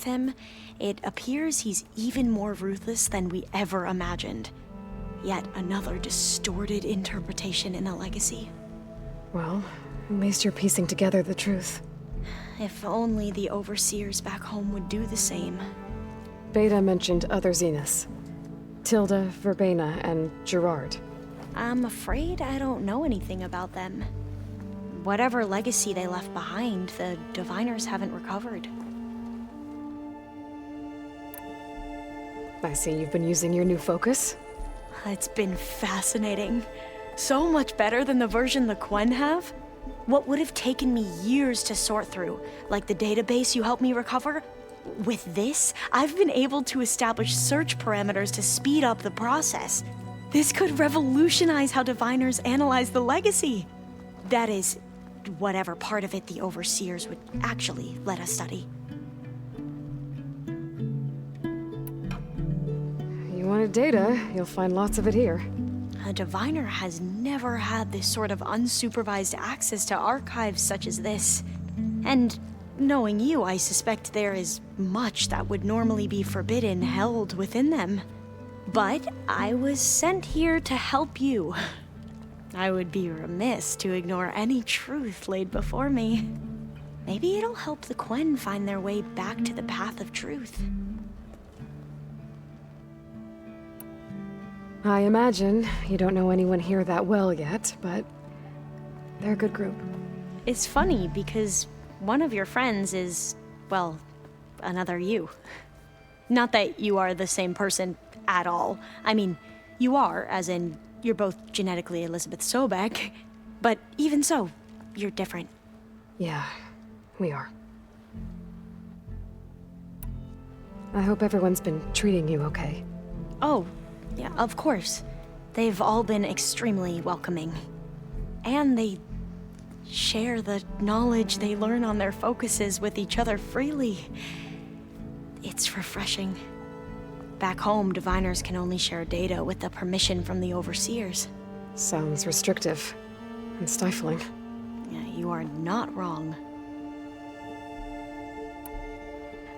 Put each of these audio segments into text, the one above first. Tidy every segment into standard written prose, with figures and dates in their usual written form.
with him, it appears he's even more ruthless than we ever imagined. Yet another distorted interpretation in a legacy. Well, at least you're piecing together the truth. If only the overseers back home would do the same. Beta mentioned other Zeniths. Tilda, Verbena, and Gerard. I'm afraid I don't know anything about them. Whatever legacy they left behind, the Diviners haven't recovered. I see you've been using your new focus. It's been fascinating. So much better than the version the Quen have. What would have taken me years to sort through, like the database you helped me recover, with this, I've been able to establish search parameters to speed up the process. This could revolutionize how Diviners analyze the legacy. That is, whatever part of it the Overseers would actually let us study. You wanted data, you'll find lots of it here. A Diviner has never had this sort of unsupervised access to archives such as this. And knowing you, I suspect there is much that would normally be forbidden held within them. But I was sent here to help you. I would be remiss to ignore any truth laid before me. Maybe it'll help the Quen find their way back to the path of truth. I imagine you don't know anyone here that well yet, but they're a good group. It's funny because one of your friends is, well, another you. Not that you are the same person at all. I mean, you are, as in, you're both genetically Elizabeth Sobek, but even so, you're different. Yeah, we are. I hope everyone's been treating you okay. Oh, yeah, of course. They've all been extremely welcoming. And they share the knowledge they learn on their focuses with each other freely. It's refreshing. Back home, Diviners can only share data with the permission from the Overseers. Sounds restrictive and stifling. Yeah, you are not wrong.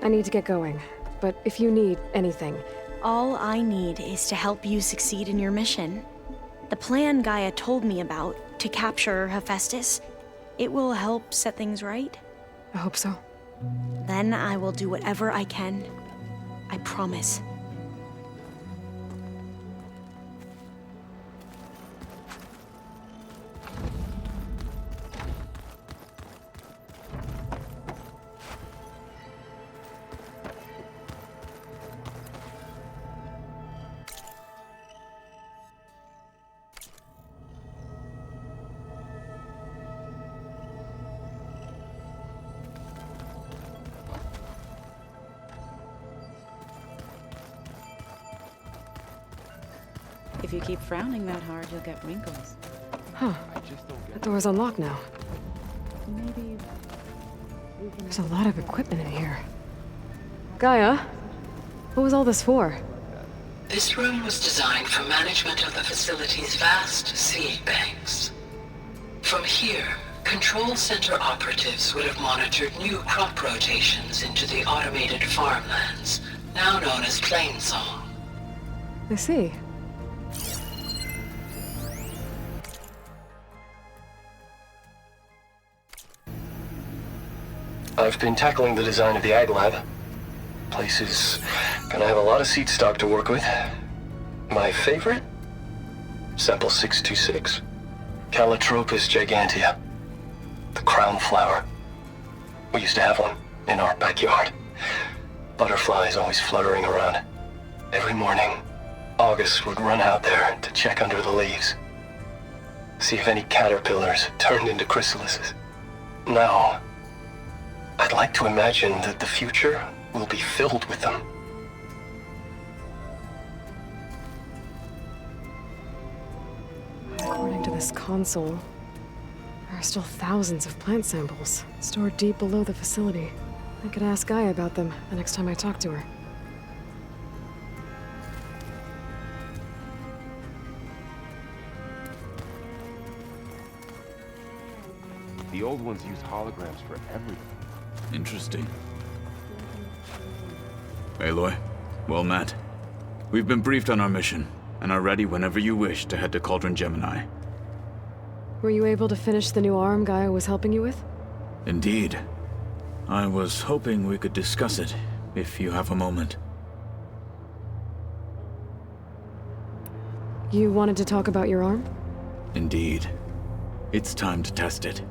I need to get going, but if you need anything... All I need is to help you succeed in your mission. The plan Gaia told me about, to capture Hephaestus, it will help set things right. I hope so. Then I will do whatever I can. I promise. If you keep frowning that hard, you'll get wrinkles. Huh. The door's unlocked now. Maybe... There's a lot of equipment in here. Gaia? What was all this for? This room was designed for management of the facility's vast seed banks. From here, Control Center operatives would have monitored new crop rotations into the automated farmlands, now known as Plainsong. I see. I've been tackling the design of the Ag Lab. Place is gonna have a lot of seed stock to work with. My favorite? Sample 626. Calotropis gigantea. The crown flower. We used to have one in our backyard. Butterflies always fluttering around. Every morning, August would run out there to check under the leaves. See if any caterpillars turned into chrysalises. Now, I'd like to imagine that the future will be filled with them. According to this console, there are still thousands of plant samples stored deep below the facility. I could ask Gaia about them the next time I talk to her. The old ones used holograms for everything. Interesting. Aloy, well met. We've been briefed on our mission, and are ready whenever you wish to head to Cauldron Gemini. Were you able to finish the new arm Gaia was helping you with? Indeed. I was hoping we could discuss it, if you have a moment. You wanted to talk about your arm? Indeed. It's time to test it.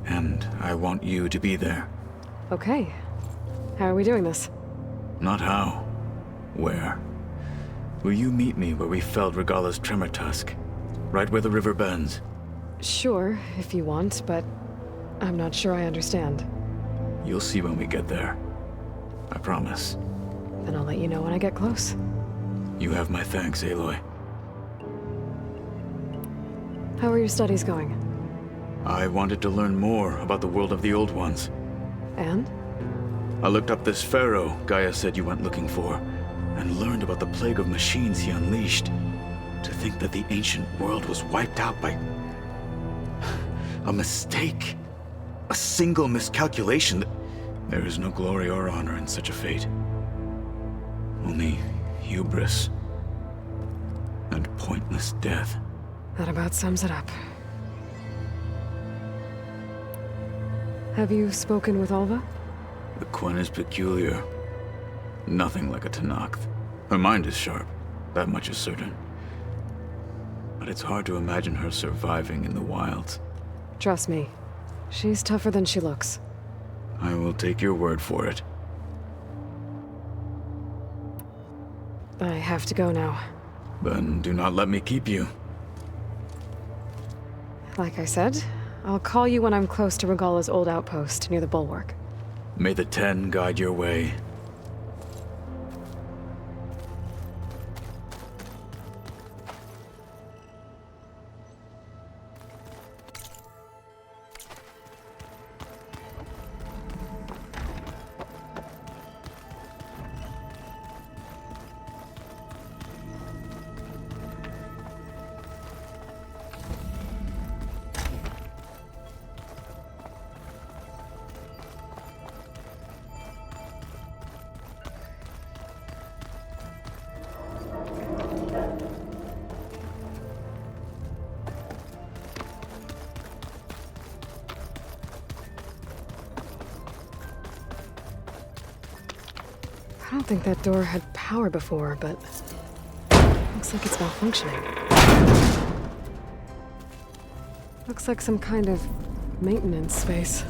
And I want you to be there. Okay. How are we doing this? Not how. Where. Will you meet me where we felled Regalla's tremor tusk? Right where the river bends? Sure, if you want, but I'm not sure I understand. You'll see when we get there. I promise. Then I'll let you know when I get close. You have my thanks, Aloy. How are your studies going? I wanted to learn more about the world of the Old Ones. And? I looked up this pharaoh Gaia said you went looking for, and learned about the plague of machines he unleashed. To think that the ancient world was wiped out by a mistake. A single miscalculation. There is no glory or honor in such a fate. Only hubris and pointless death. That about sums it up. Have you spoken with Alva? The Quen is peculiar. Nothing like a Tenakth. Her mind is sharp, that much is certain. But it's hard to imagine her surviving in the wilds. Trust me, she's tougher than she looks. I will take your word for it. I have to go now. Then do not let me keep you. Like I said, I'll call you when I'm close to Regalla's old outpost near the bulwark. May the Ten guide your way. I don't think that door had power before, but looks like it's malfunctioning. Looks like some kind of maintenance space.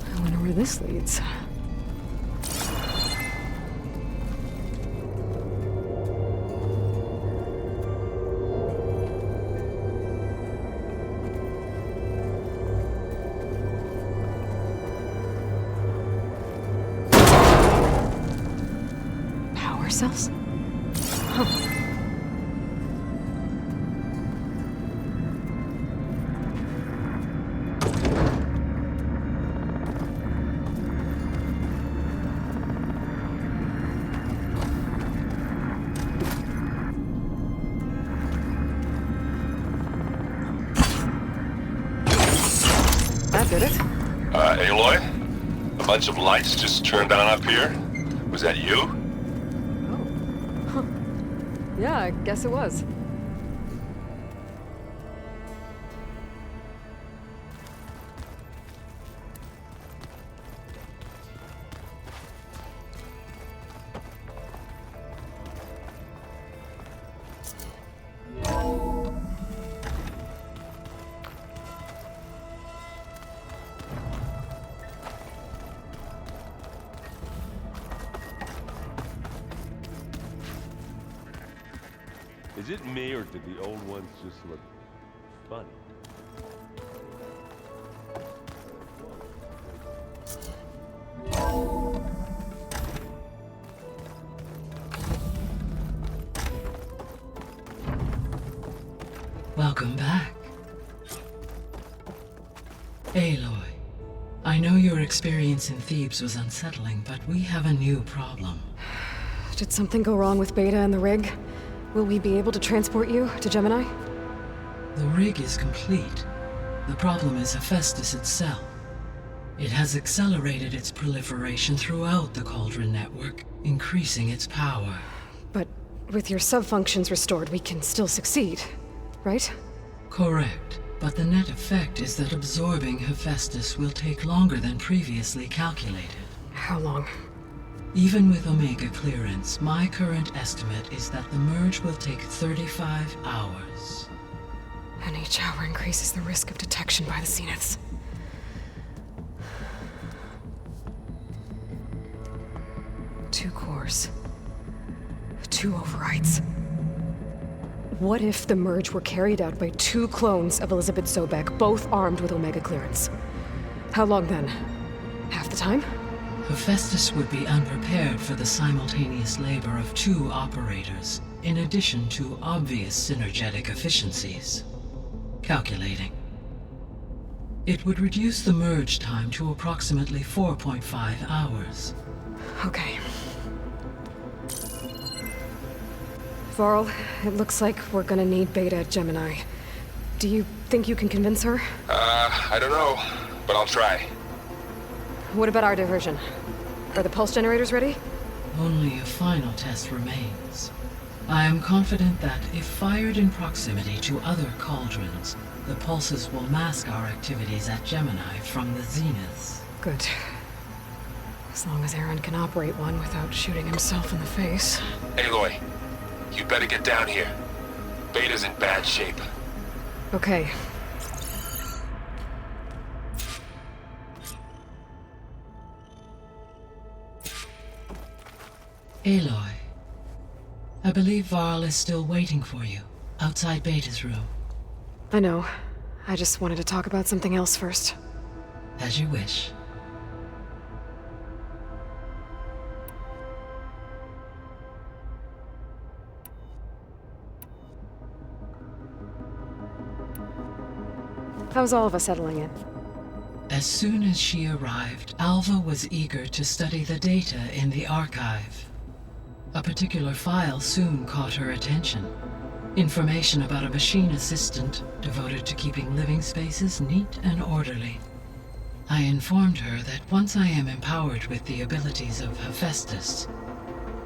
I wonder where this leads. Power cells? Huh. That did it. Aloy? A bunch of lights just turned on up here? Was that you? Oh. Huh. Yeah, I guess it was. Is it me, or did the old ones just look funny? Welcome back. Aloy, I know your experience in Thebes was unsettling, but we have a new problem. Did something go wrong with Beta and the rig? Will we be able to transport you to Gemini? The rig is complete. The problem is Hephaestus itself. It has accelerated its proliferation throughout the Cauldron network, increasing its power. But with your sub-functions restored, we can still succeed, right? Correct, but the net effect is that absorbing Hephaestus will take longer than previously calculated. How long? Even with Omega clearance, my current estimate is that the merge will take 35 hours. And each hour increases the risk of detection by the Zeniths. 2 cores. 2 overrides. What if the merge were carried out by 2 clones of Elizabeth Sobek, both armed with Omega clearance? How long then? Half the time? Hephaestus would be unprepared for the simultaneous labor of 2 operators, in addition to obvious synergetic efficiencies. Calculating. It would reduce the merge time to approximately 4.5 hours. Okay. Varl, it looks like we're gonna need Beta at Gemini. Do you think you can convince her? I don't know, but I'll try. What about our diversion? Are the pulse generators ready? Only a final test remains. I am confident that if fired in proximity to other cauldrons, the pulses will mask our activities at Gemini from the Zeniths. Good. As long as Aaron can operate one without shooting himself in the face. Aloy, you better get down here. Beta's in bad shape. Okay. Aloy, I believe Varl is still waiting for you, outside Beta's room. I know. I just wanted to talk about something else first. As you wish. How's Alva settling in? As soon as she arrived, Alva was eager to study the data in the archive. A particular file soon caught her attention. Information about a machine assistant devoted to keeping living spaces neat and orderly. I informed her that once I am empowered with the abilities of Hephaestus,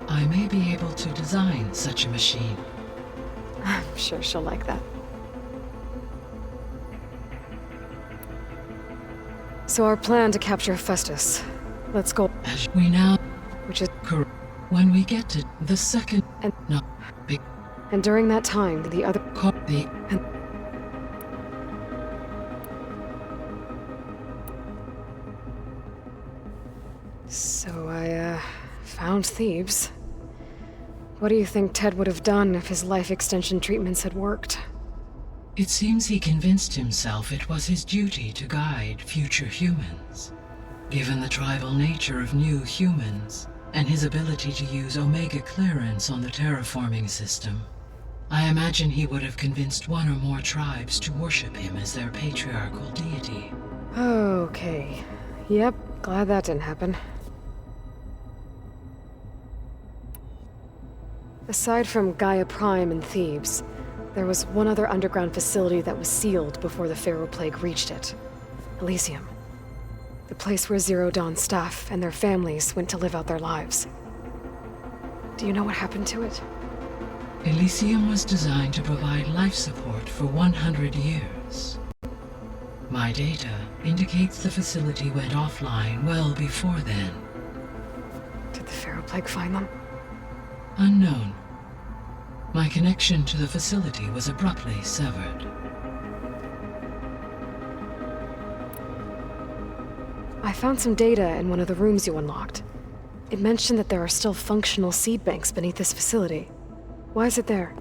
I may be able to design such a machine. I'm sure she'll like that. So our plan to capture Hephaestus. Let's go. As we now... Which is... Correct. When we get to the second... And- No. Big... And during that time, the other... The... So I, found Thebes. What do you think Ted would have done if his life extension treatments had worked? It seems he convinced himself it was his duty to guide future humans. Given the tribal nature of new humans, and his ability to use Omega clearance on the terraforming system, I imagine he would have convinced one or more tribes to worship him as their patriarchal deity. Okay. Yep, glad that didn't happen. Aside from Gaia Prime and Thebes, there was one other underground facility that was sealed before the Pharaoh Plague reached it. Elysium. The place where Zero Dawn staff and their families went to live out their lives. Do you know what happened to it? Elysium was designed to provide life support for 100 years. My data indicates the facility went offline well before then. Did the Pharaoh Plague find them? Unknown. My connection to the facility was abruptly severed. I found some data in one of the rooms you unlocked. It mentioned that there are still functional seed banks beneath this facility. Why is it there?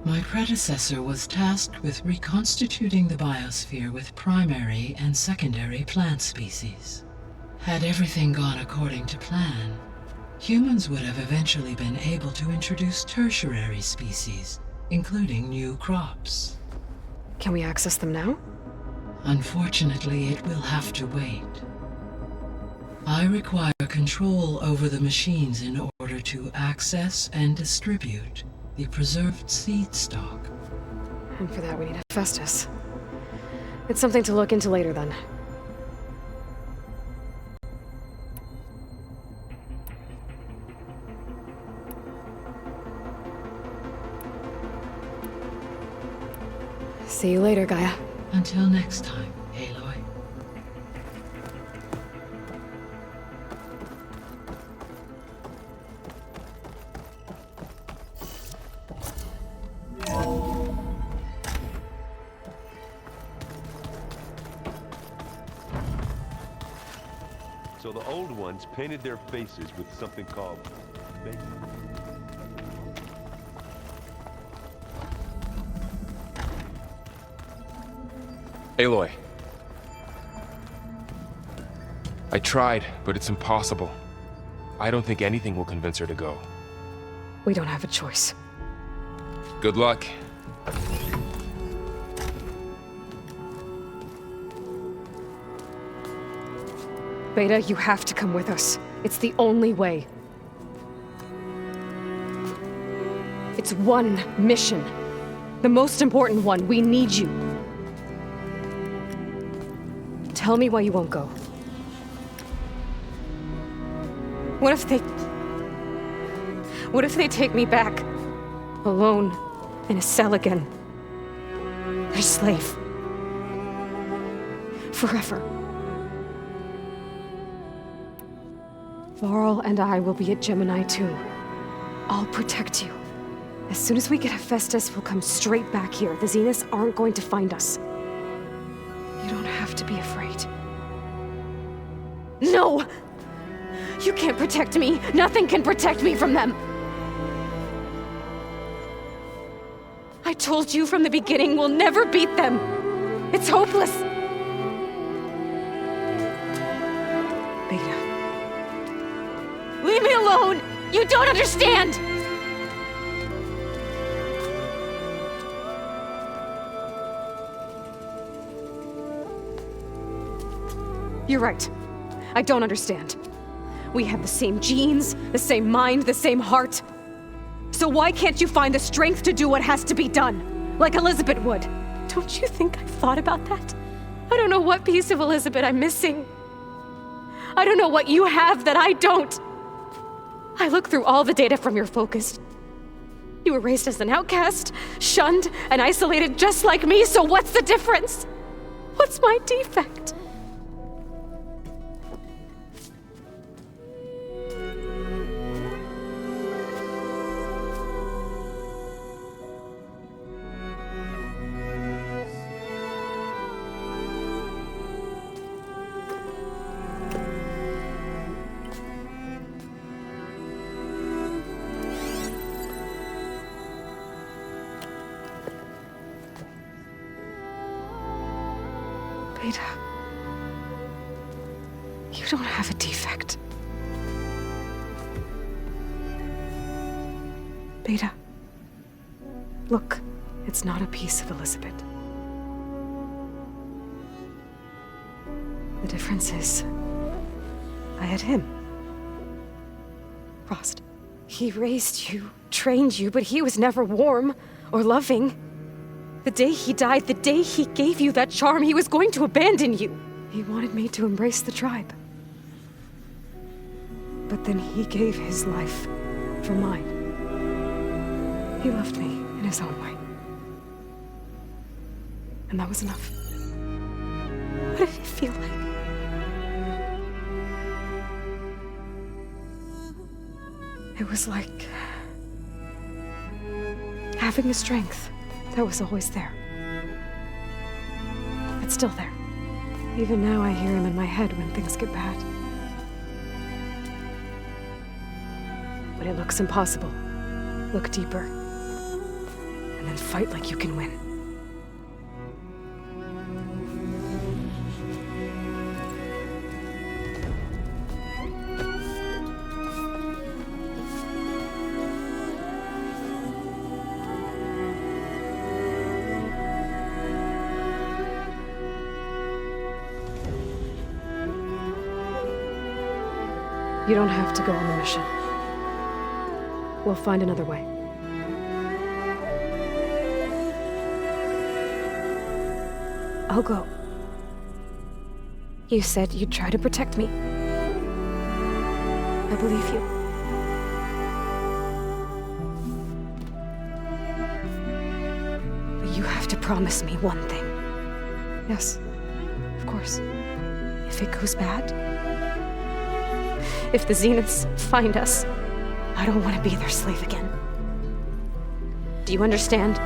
My predecessor was tasked with reconstituting the biosphere with primary and secondary plant species. Had everything gone according to plan, humans would have eventually been able to introduce tertiary species, including new crops. Can we access them now? Unfortunately, it will have to wait. I require control over the machines in order to access and distribute the preserved seed stock. And for that we need Hephaestus. It's something to look into later then. See you later, Gaia. Until next time, Aloy. So the old ones painted their faces with something called bacon. Aloy. I tried, but it's impossible. I don't think anything will convince her to go. We don't have a choice. Good luck. Beta, you have to come with us. It's the only way. It's one mission. The most important one. We need you. Tell me why you won't go. What if they take me back? Alone, in a cell again. Their slave. Forever. Varl and I will be at Gemini too. I'll protect you. As soon as we get Hephaestus, we'll come straight back here. The Zeniths aren't going to find us. You don't have to be afraid. No! You can't protect me! Nothing can protect me from them! I told you from the beginning we'll never beat them! It's hopeless! Beta. Leave me alone! You don't understand! You're right. I don't understand. We have the same genes, the same mind, the same heart. So why can't you find the strength to do what has to be done? Like Elizabeth would. Don't you think I've thought about that? I don't know what piece of Elizabeth I'm missing. I don't know what you have that I don't. I look through all the data from your focus. You were raised as an outcast, shunned, and isolated just like me, so what's the difference? What's my defect? Beta, you don't have a defect. Beta, look, it's not a piece of Elizabeth. The difference is, I had him. Frost. He raised you, trained you, but he was never warm or loving. The day he died, the day he gave you that charm, he was going to abandon you. He wanted me to embrace the tribe. But then he gave his life for mine. He loved me in his own way. And that was enough. What did it feel like? It was like having the strength that was always there. It's still there. Even now I hear him in my head when things get bad. When it looks impossible, look deeper. And then fight like you can win. You don't have to go on the mission. We'll find another way. I'll go. You said you'd try to protect me. I believe you. But you have to promise me one thing. Yes, of course. If it goes bad, if the Zeniths find us, I don't want to be their slave again. Do you understand?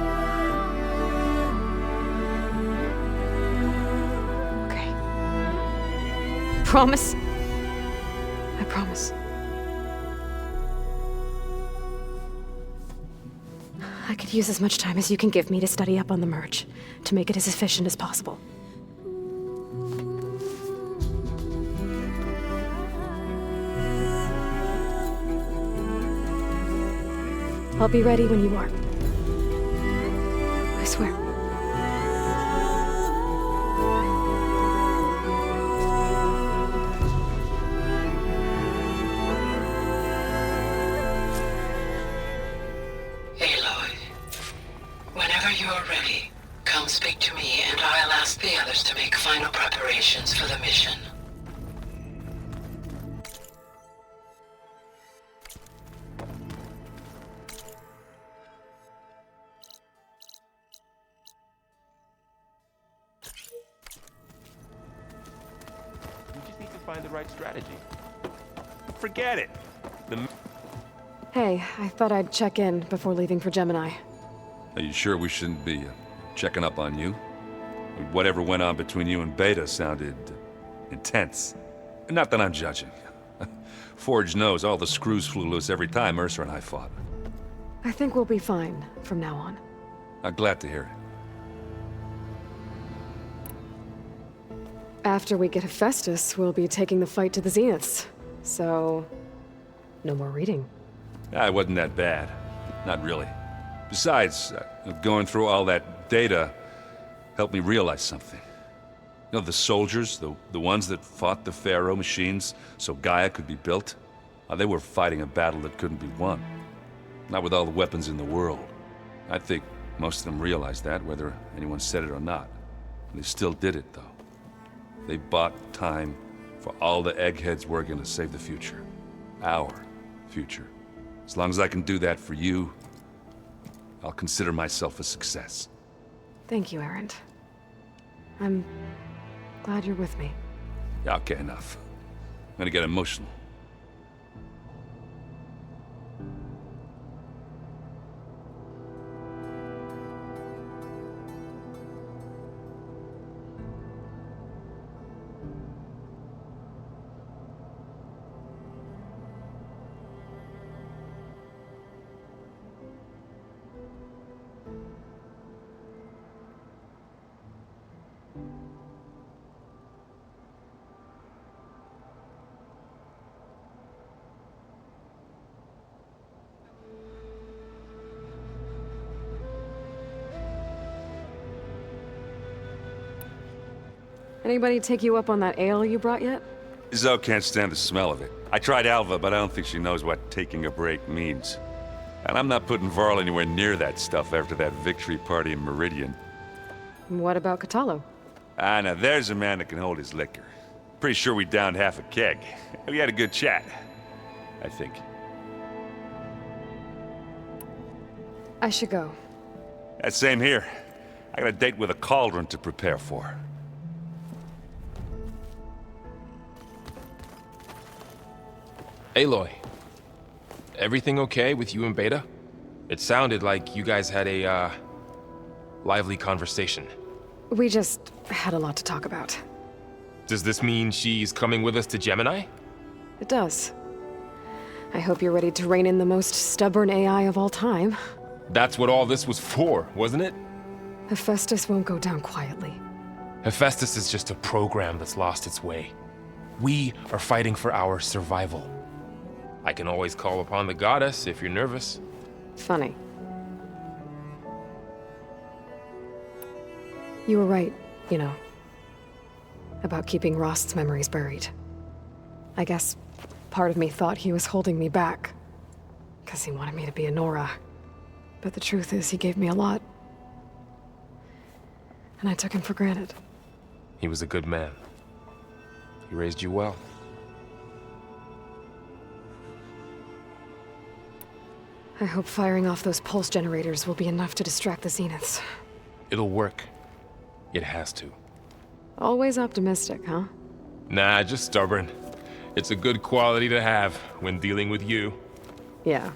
Okay. Promise? I promise. I could use as much time as you can give me to study up on the merge, to make it as efficient as possible. I'll be ready when you are. I swear. Aloy, whenever you're ready, come speak to me and I'll ask the others to make final preparations for the mission. We just need to find the right strategy. Forget it. Hey, I thought I'd check in before leaving for Gemini. Are you sure we shouldn't be checking up on you? Whatever went on between you and Beta sounded intense. Not that I'm judging. Forge knows all the screws flew loose every time Mercer and I fought. I think we'll be fine from now on. I'm glad to hear it. After we get Hephaestus, we'll be taking the fight to the Zeniths. So, no more reading. It wasn't that bad. Not really. Besides, going through all that data helped me realize something. You know, the soldiers, the ones that fought the Pharaoh machines so Gaia could be built, they were fighting a battle that couldn't be won. Not with all the weapons in the world. I think most of them realized that, whether anyone said it or not. They still did it, though. They bought time for all the eggheads working to save the future. Our future. As long as I can do that for you, I'll consider myself a success. Thank you, Erend. I'm glad you're with me. Yeah, okay, enough. I'm gonna get emotional. Anybody take you up on that ale you brought yet? Zoe can't stand the smell of it. I tried Alva, but I don't think she knows what taking a break means. And I'm not putting Varl anywhere near that stuff after that victory party in Meridian. What about Catalo? Now there's a man that can hold his liquor. Pretty sure we downed half a keg. We had a good chat, I think. I should go. Same here. I got a date with a cauldron to prepare for. Aloy, everything okay with you and Beta? It sounded like you guys had a, lively conversation. We just had a lot to talk about. Does this mean she's coming with us to Gemini? It does. I hope you're ready to rein in the most stubborn AI of all time. That's what all this was for, wasn't it? Hephaestus won't go down quietly. Hephaestus is just a program that's lost its way. We are fighting for our survival. I can always call upon the goddess if you're nervous. Funny. You were right, you know, about keeping Rost's memories buried. I guess Part of me thought he was holding me back, because he wanted me to be a Nora. But the truth is, he gave me a lot. And I took him for granted. He was a good man. He raised you well. I hope firing off those pulse generators will be enough to distract the Zeniths. It'll work. It has to. Always optimistic, huh? Nah, just stubborn. It's a good quality to have when dealing with you. Yeah,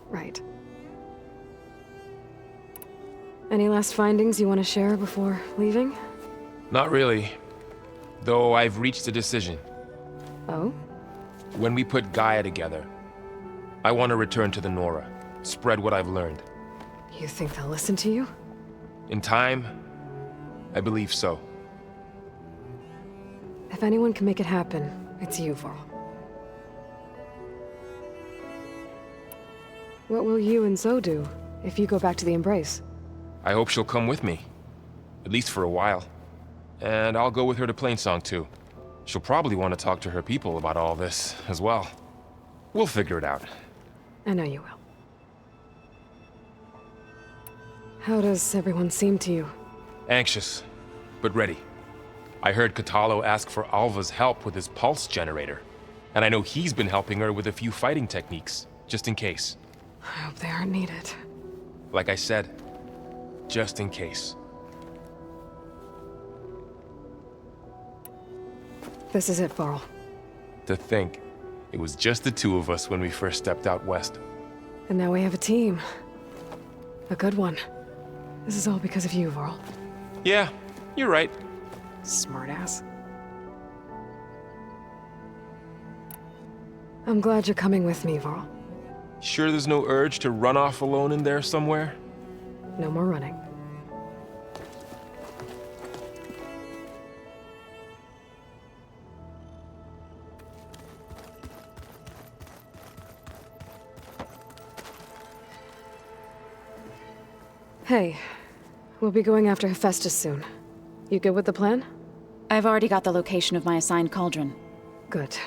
right. Any last findings you want to share before leaving? Not really. Though I've reached a decision. Oh? When we put Gaia together, I want to return to the Nora. Spread what I've learned. You think they'll listen to you? In time, I believe so. If anyone can make it happen, it's you, Varl. What will you and Zoe do if you go back to the Embrace? I hope she'll come with me. At least for a while. And I'll go with her to Plainsong too. She'll probably want to talk to her people about all this as well. We'll figure it out. I know you will. How does everyone seem to you? Anxious, but ready. I heard Katalo ask for Alva's help with his pulse generator. And I know he's been helping her with a few fighting techniques, just in case. I hope they aren't needed. Like I said, just in case. This is it, Varl. To think, it was just the two of us when we first stepped out west. And now we have a team. A good one. This is all because of you, Varl. Yeah, you're right. Smartass. I'm glad you're coming with me, Varl. Sure there's no urge to run off alone in there somewhere? No more running. Hey, we'll be going after Hephaestus soon. You good with the plan? I've already got the location of my assigned cauldron. Good.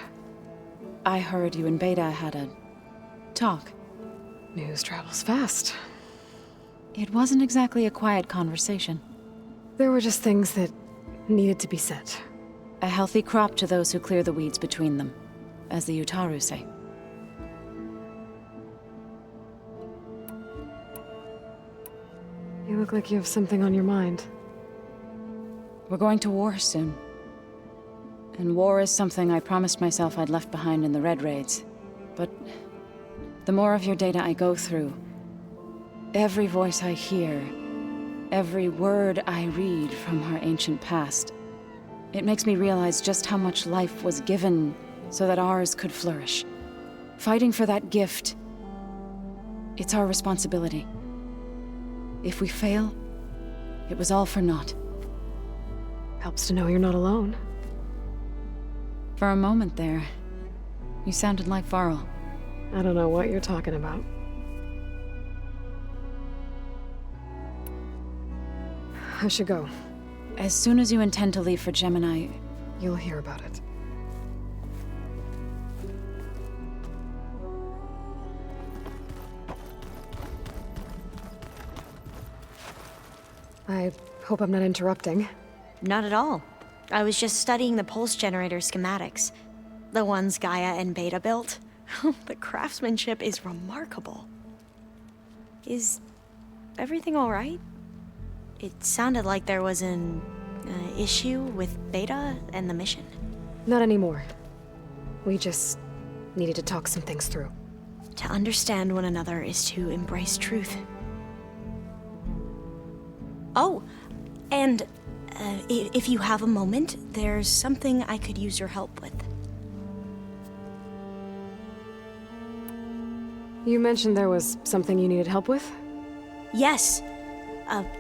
I heard you and Beta had a talk. News travels fast. It wasn't exactly a quiet conversation. There were just things that needed to be said. A healthy crop to those who clear the weeds between them, as the Utaru say. You look like you have something on your mind. We're going to war soon. And war is something I promised myself I'd left behind in the Red Raids. But the more of your data I go through, every voice I hear, every word I read from our ancient past, it makes me realize just how much life was given so that ours could flourish. Fighting for that gift, it's our responsibility. If we fail, it was all for naught. Helps to know you're not alone. For a moment there, you sounded like Varl. I don't know what you're talking about. I should go. As soon as you intend to leave for Gemini, You'll hear about it. I hope I'm not interrupting. Not at all. I was just studying the pulse generator schematics. The ones Gaia and Beta built. The craftsmanship is remarkable. Is everything all right? It sounded like there was an issue with Beta and the mission. Not anymore. We just needed to talk some things through. To understand one another is to embrace truth. Oh, and if you have a moment, there's something I could use your help with. You mentioned there was something you needed help with? Yes.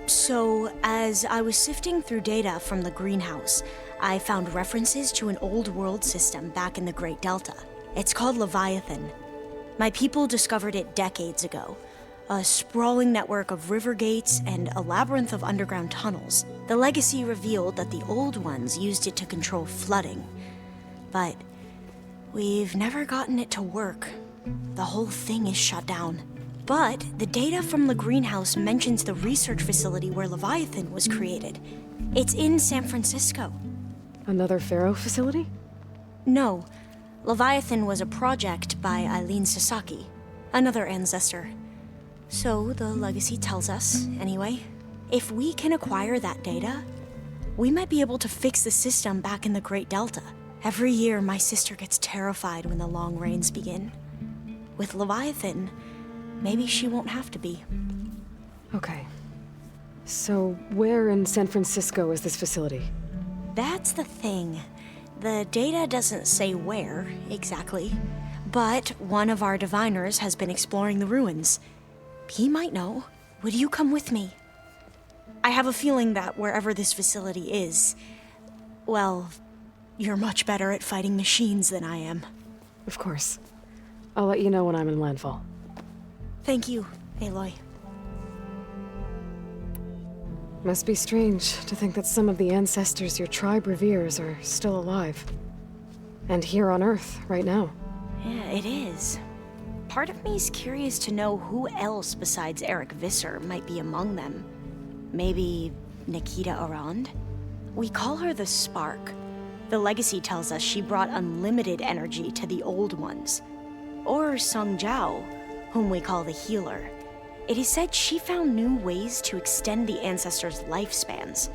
So, as I was sifting through data from the greenhouse, I found references to an old world system back in the Great Delta. It's called Leviathan. My people discovered it decades ago. A sprawling network of river gates and a labyrinth of underground tunnels. The legacy revealed that the old ones used it to control flooding. But We've never gotten it to work. The whole thing is shut down. But the data from the greenhouse mentions the research facility where Leviathan was created. It's in San Francisco. Another Pharaoh facility? No. Leviathan was a project by Eileen Sasaki, another ancestor. So the legacy tells us, anyway. If we can acquire that data, we might be able to fix the system back in the Great Delta. Every year, my sister gets terrified when the long rains begin. With Leviathan, maybe she won't have to be. Okay. So, where in San Francisco is this facility? That's the thing. The data doesn't say where, exactly. But one of our diviners has been exploring the ruins. He might know. Would you come with me? I have a feeling that wherever this facility is, well, you're much better at fighting machines than I am. Of course. I'll let you know when I'm in landfall. Thank you, Aloy. Must be strange to think that some of the ancestors your tribe reveres are still alive. And here on Earth, right now. Yeah, it is. Part of me's curious to know who else besides Eric Visser might be among them. Maybe Nikita Arand? We call her the Spark. The legacy tells us she brought unlimited energy to the old ones. Or Sung Jiao, whom we call the Healer. It is said she found new ways to extend the ancestors' lifespans.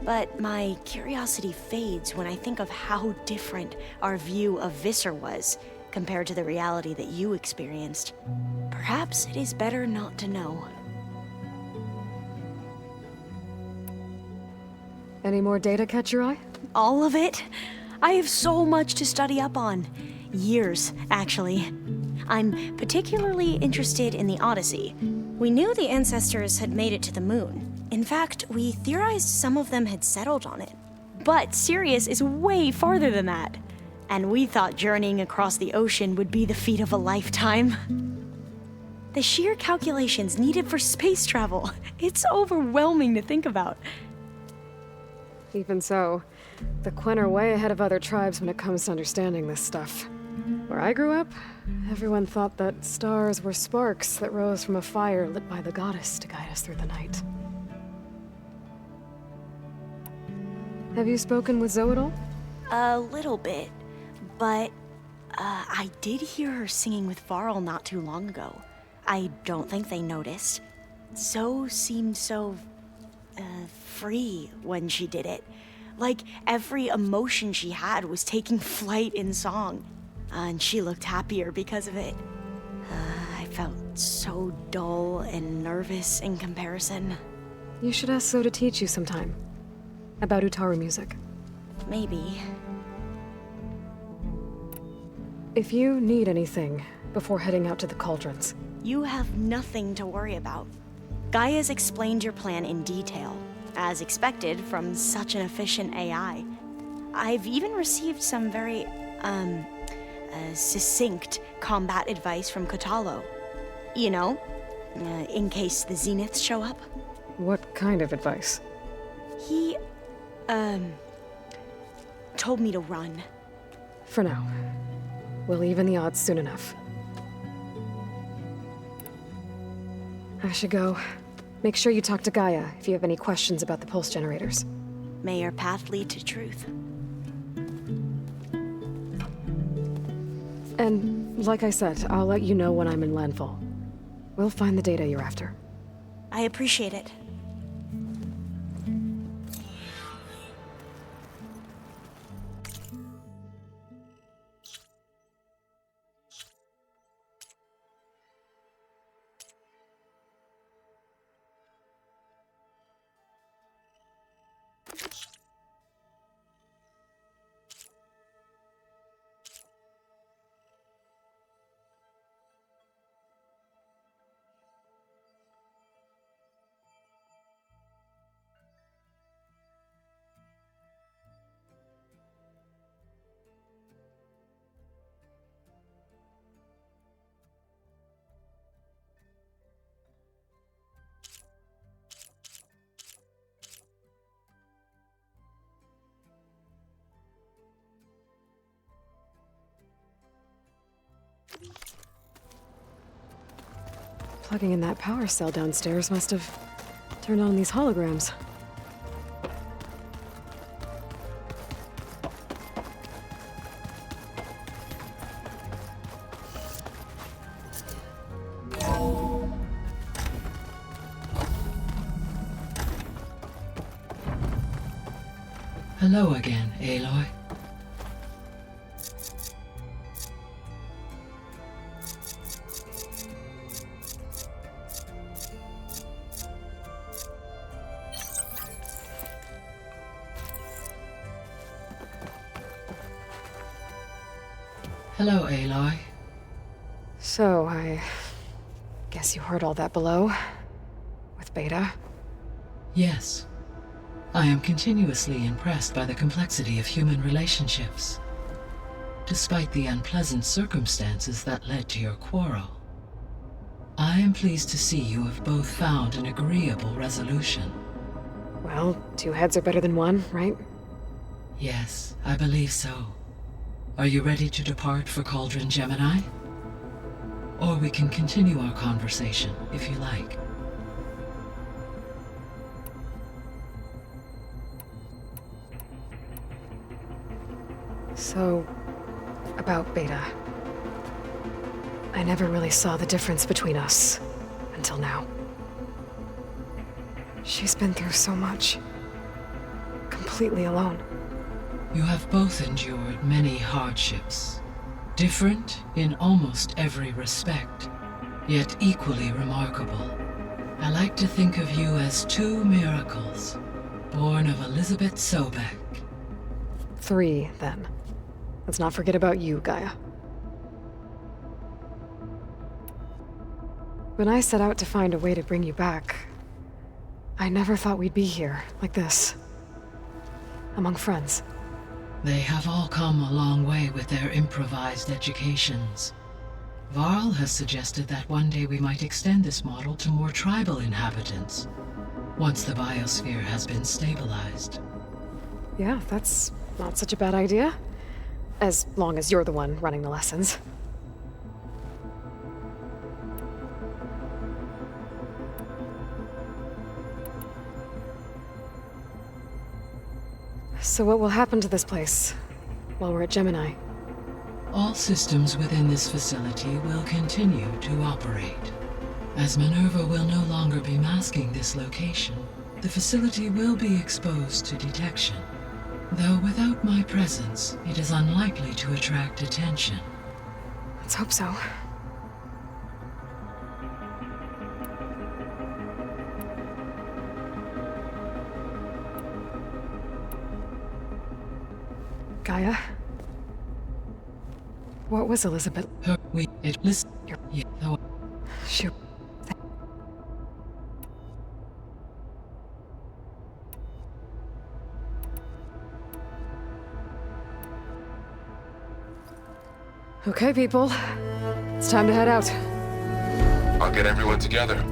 But my curiosity fades when I think of how different our view of Visser was compared to the reality that you experienced. Perhaps it is better not to know. Any more data catch your eye? All of it? I have so much to study up on. Years, actually. I'm particularly interested in the Odyssey. We knew the ancestors had made it to the moon. In fact, we theorized some of them had settled on it. But Sirius is way farther than that. And we thought journeying across the ocean would be the feat of a lifetime. The sheer calculations needed for space travel, it's overwhelming to think about. Even so, the Quen are way ahead of other tribes when it comes to understanding this stuff. Where I grew up, everyone thought that stars were sparks that rose from a fire lit by the goddess to guide us through the night. Have you spoken with Zoe at all? A little bit, but I did hear her singing with Varl not too long ago. I don't think they noticed. Zoe seemed so free when she did it. Like every emotion she had was taking flight in song. And she looked happier because of it. I felt so dull and nervous in comparison. You should ask Zoe to teach you sometime. About Utaru music. Maybe. If you need anything before heading out to the cauldrons. You have nothing to worry about. Gaia's explained your plan in detail, as expected from such an efficient AI. I've even received some very, succinct combat advice from Kotalo. You know, in case the Zeniths show up. What kind of advice? He, told me to run. For now. We'll even the odds soon enough. I should go. Make sure you talk to Gaia if you have any questions about the pulse generators. May your path lead to truth. And, like I said, I'll let you know when I'm in landfall. We'll find the data you're after. I appreciate it. Plugging in that power cell downstairs must have turned on these holograms. Hello again, Aloy. Hello, Aloy. So, I guess you heard all that below? With Beta? Yes. I am continuously impressed by the complexity of human relationships. Despite the unpleasant circumstances that led to your quarrel, I am pleased to see you have both found an agreeable resolution. Well, two heads are better than one, right? Yes, I believe so. Are you ready to depart for Cauldron Gemini? Or we can continue our conversation, if you like. So, about Beta. I never really saw the difference between us, until now. She's been through so much. Completely alone. You have both endured many hardships. Different in almost every respect, yet equally remarkable. I like to think of you as two miracles, born of Elizabeth Sobek. 3, then. Let's not forget about you, Gaia. When I set out to find a way to bring you back, I never thought we'd be here, like this. Among friends. They have all come a long way with their improvised educations. Varl has suggested that one day we might extend this model to more tribal inhabitants, once the biosphere has been stabilized. Yeah, that's not such a bad idea. As long as you're the one running the lessons. So what will happen to this place while we're at Gemini? All systems within this facility will continue to operate. As Minerva will no longer be masking this location, the facility will be exposed to detection. Though without my presence, it is unlikely to attract attention. Let's hope so. Gaia? What was Elizabeth? Listen. Shoot. Okay, people. It's time to head out. I'll get everyone together.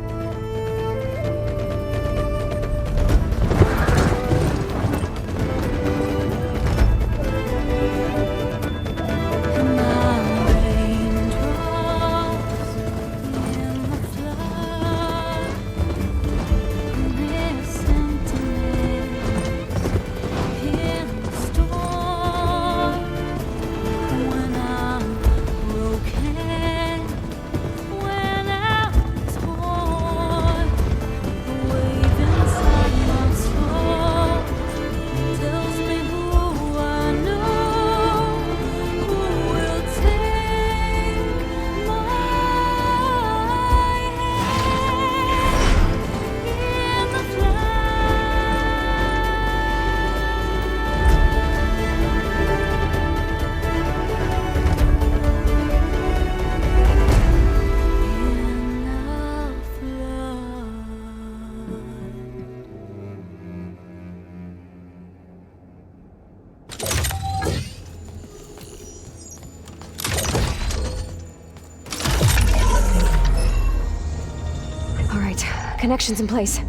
Connections in place.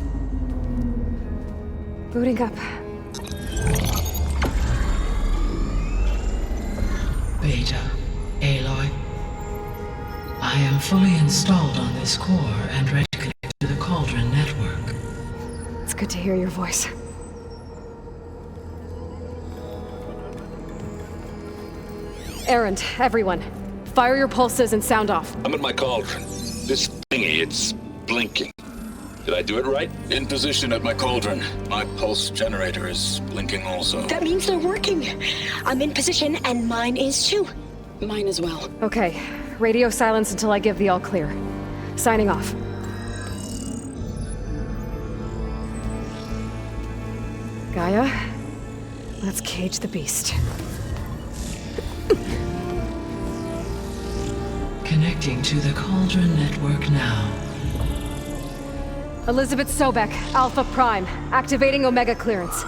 Booting up. Beta, Aloy, I am fully installed on this core and ready to connect to the Cauldron network. It's good to hear your voice. Errand, everyone. Fire your pulses and sound off. I'm at my cauldron. This thingy, it's blinking. Did I do it right? In position at my cauldron. My pulse generator is blinking also. That means they're working. I'm in position, and mine is too. Mine as well. Okay. Radio silence until I give the all clear. Signing off. Gaia, let's cage the beast. Connecting to the Cauldron network now. Elizabeth Sobek, Alpha Prime, activating Omega clearance.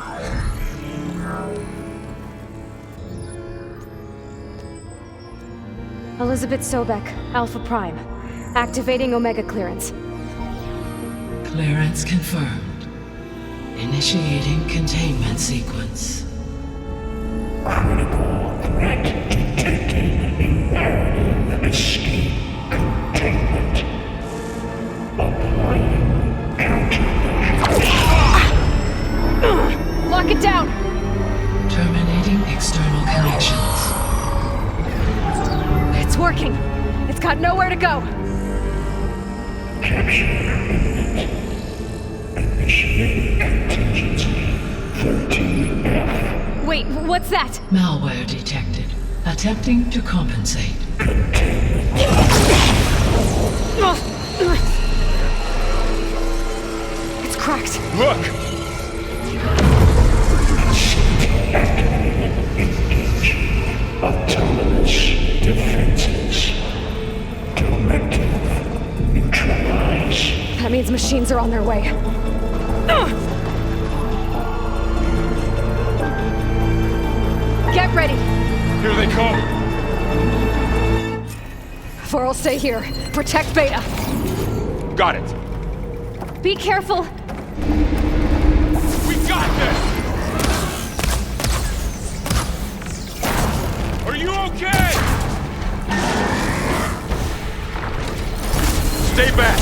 Elizabeth Sobek, Alpha Prime, activating Omega clearance. Clearance confirmed. Initiating containment sequence. Critical threat detected. Imperative escape containment. Applying countermeasures. Lock it down! Terminating external connections. It's working. It's got nowhere to go. Capture imminent. Initiating contingency 13F. Wait, what's that? Malware detected. Attempting to compensate. It's cracked. Look! Engage. Autonomous defenses. Directive. Neutralize. That means machines are on their way. Get ready! Here they come! For'll stay here. Protect Beta. Got it! Be careful! We got this! Are you okay? Stay back!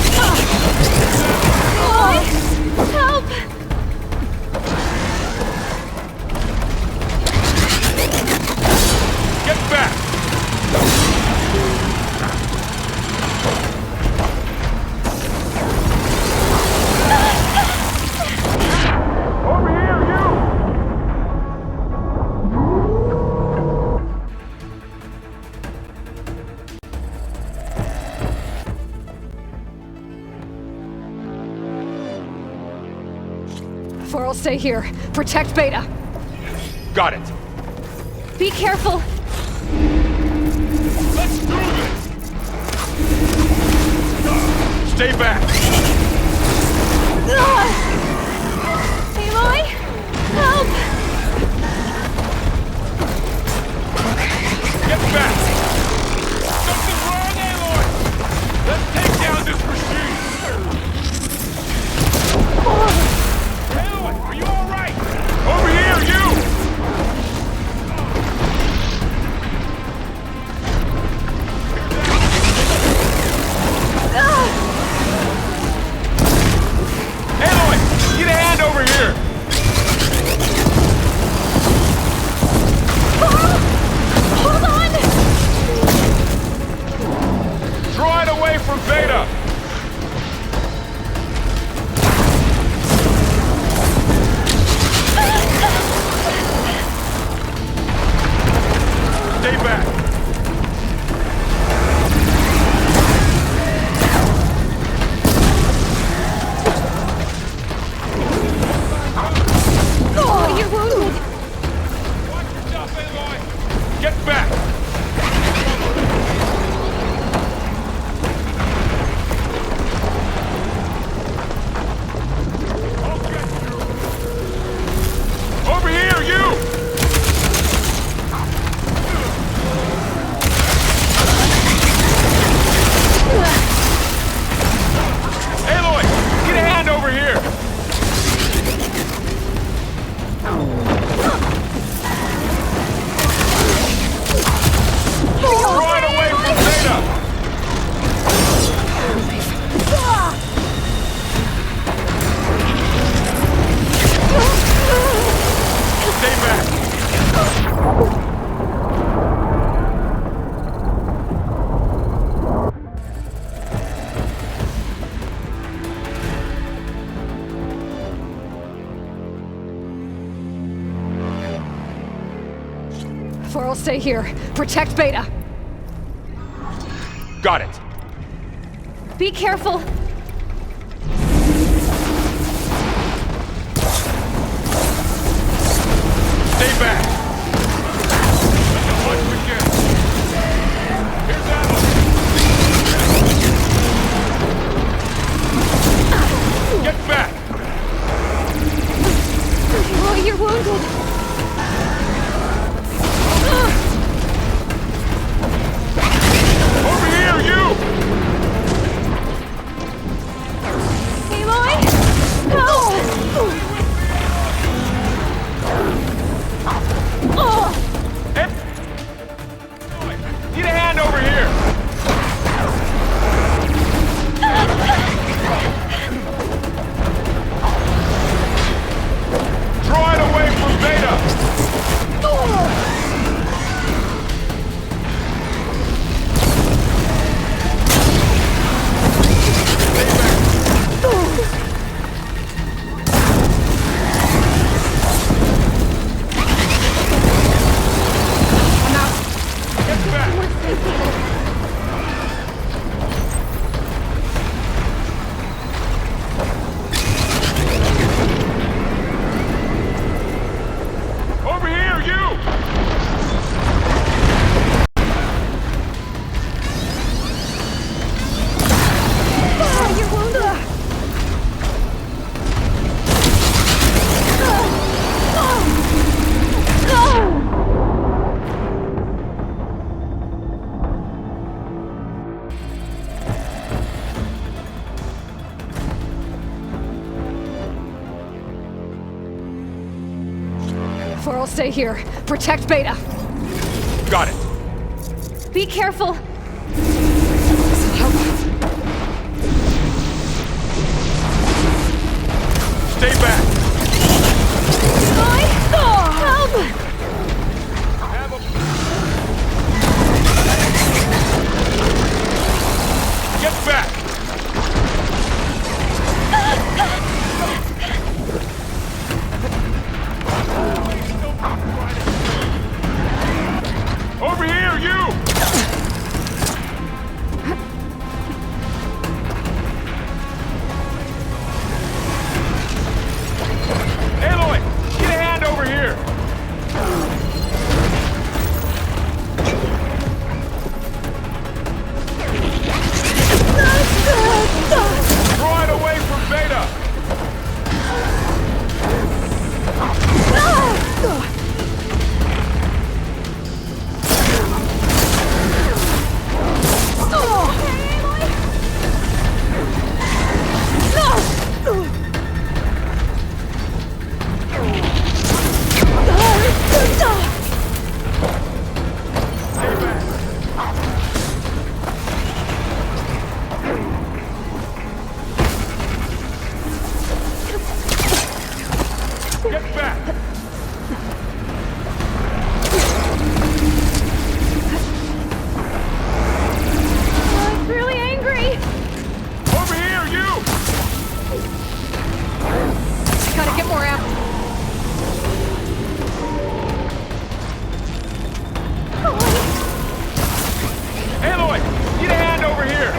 Help! Get back! Over here, you! For'll stay here. Protect Beta. Got it! Be careful! Let's do this! Stay back! Aloy! Help! Get back! Something wrong, Aloy! Let's take down this machine! Aloy, are you all right? Over here, you! Aloy, get a hand over here! Hold on! Draw it away from Beta! Stay back! Oh, you're wounded! Watch yourself, Aloy! Get back! Feral, stay here. Protect Beta. Got it. Be careful. Stay back. Watch the kid. Here's ammo. Get back. Oh, you're wounded. Over here, you! Aloy! No! Need a hand over here! Draw it away from Beta! Over here, you! You're wounded. Feral, stay here. Protect Beta. Got it. Be careful. Stay back. Help! Get back. Over here, you! Aloy, get a hand over here! Draw it away from Beta! Get back! I'm really angry. Over here, you! Gotta get more ammo. Aloy, get a hand over here!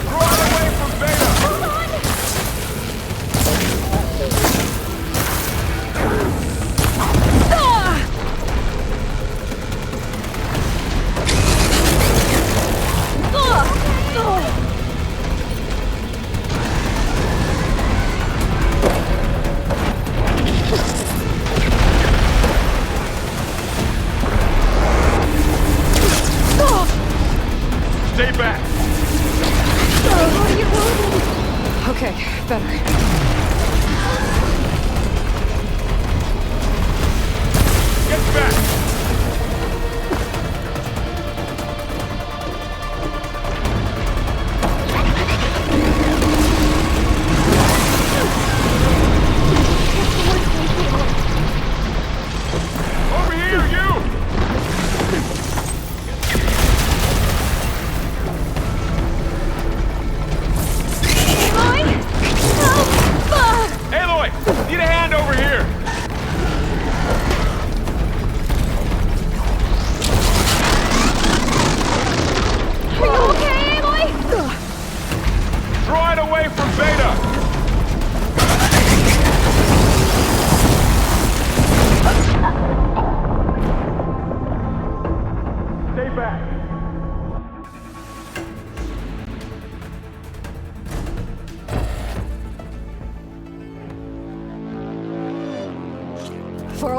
Draw it away from Beta! Stay back! Okay, better. Get back! Over here, you!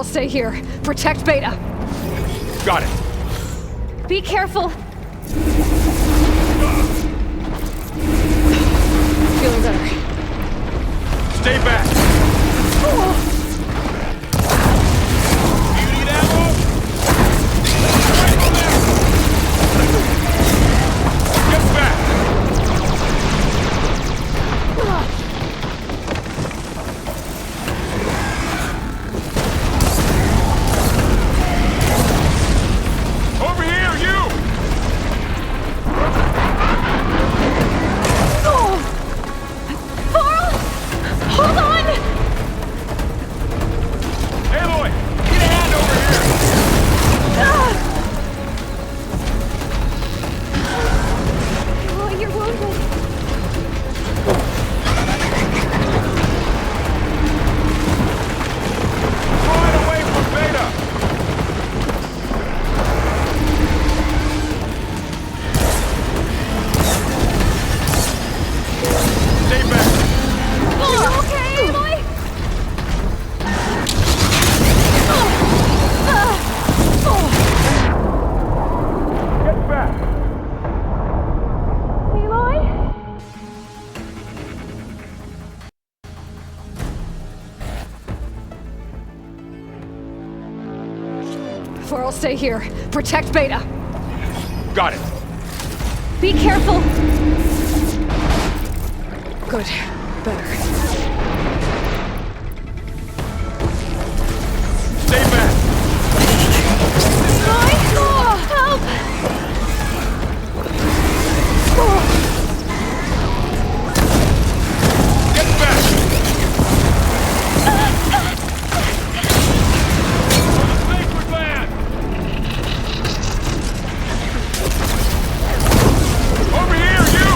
stay here. Protect Beta. Got it. Be careful. Feeling better. Stay back. You need ammo? Get back. Over here, you! Hold on! Aloy, get a hand over here! Oh, you're wounded. Right away from Beta! Stay back! Are you okay, Aloy? Get back! Aloy? For'll stay here. Protect Beta. Got it. Be careful. Good. Better. Stay back! Aloy? Help! Get back! For the sacred land! Over here, you!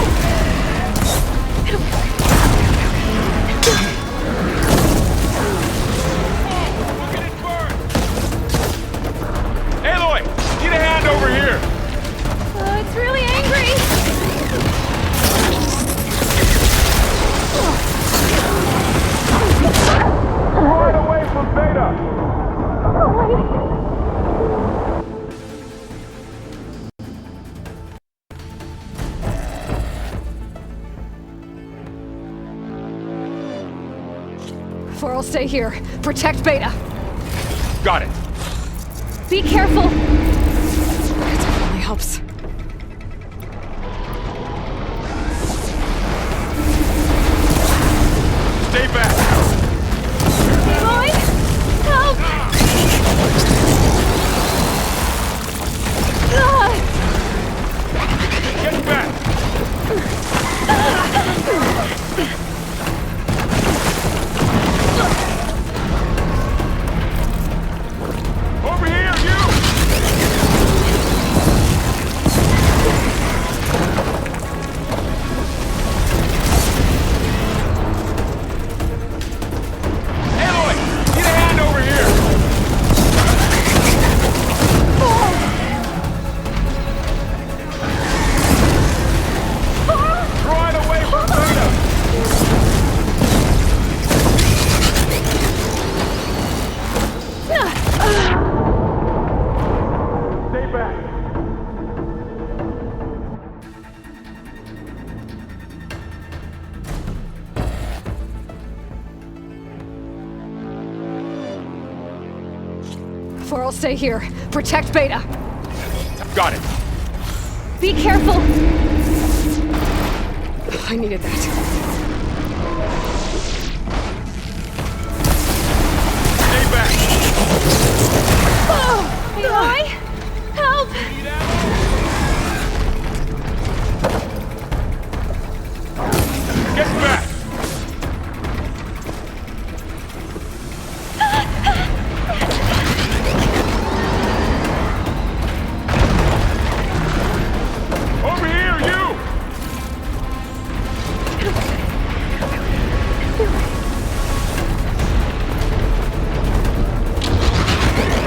Look at it burn! Aloy, get a hand over here! It's really angry. Right away from Beta! For'll stay here. Protect Beta. Got it. Be careful. That definitely helps. Stay back! Aloy? Help! Get back! Over here, you! Aloy, get a hand over here! Right away from Beta! Stay back! For'll stay here. Protect Beta. Got it. Be careful. I needed that. Stay back! Aloy? Help! Need ammo? Get back! Over here, you!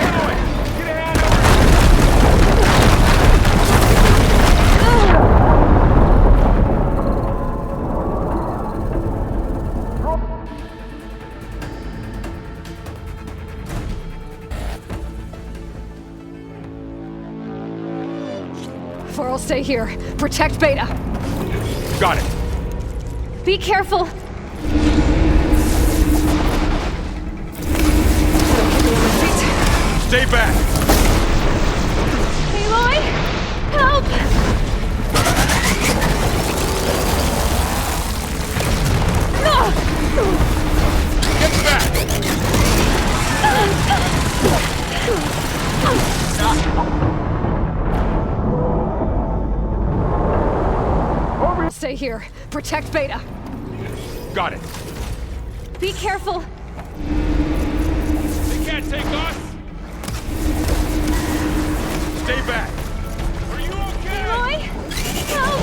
Aloy, get a hand over here! For I'll stay here. Protect Beta. Got it. Be careful. Stay back. Aloy! Help! Get back. Stay here. Protect Beta. Got it. Be careful. They can't take us. Stay back. Are you okay? Aloy! Help!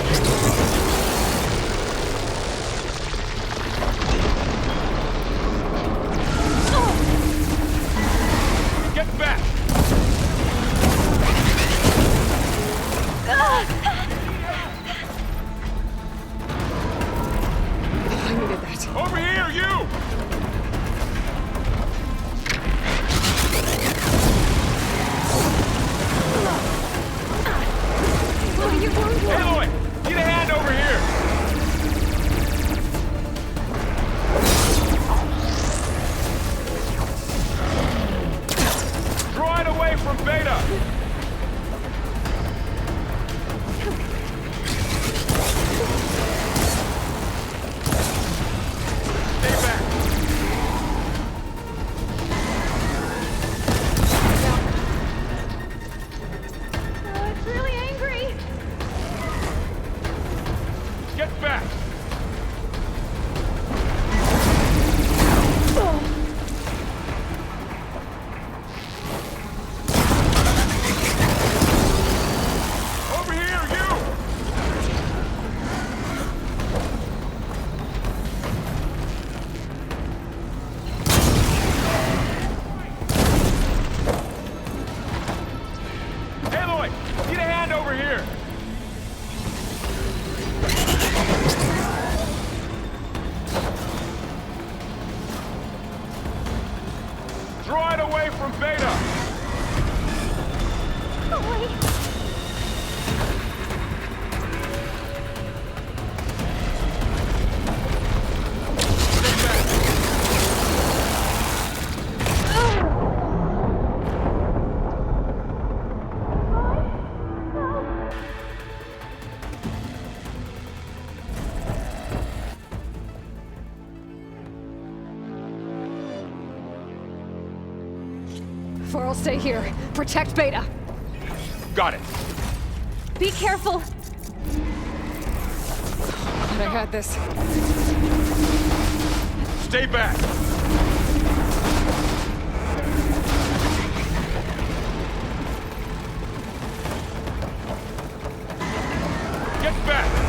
Get back. I needed that. Over here, you! Aloy, get a hand over here! Draw it away from Beta! Stay back! It's really angry. Get back! Over here, you! Aloy, get a hand over here! Draw it away from Beta! For I'll stay here. Protect Beta. Got it. Be careful. But I had this. Stay back! Get back!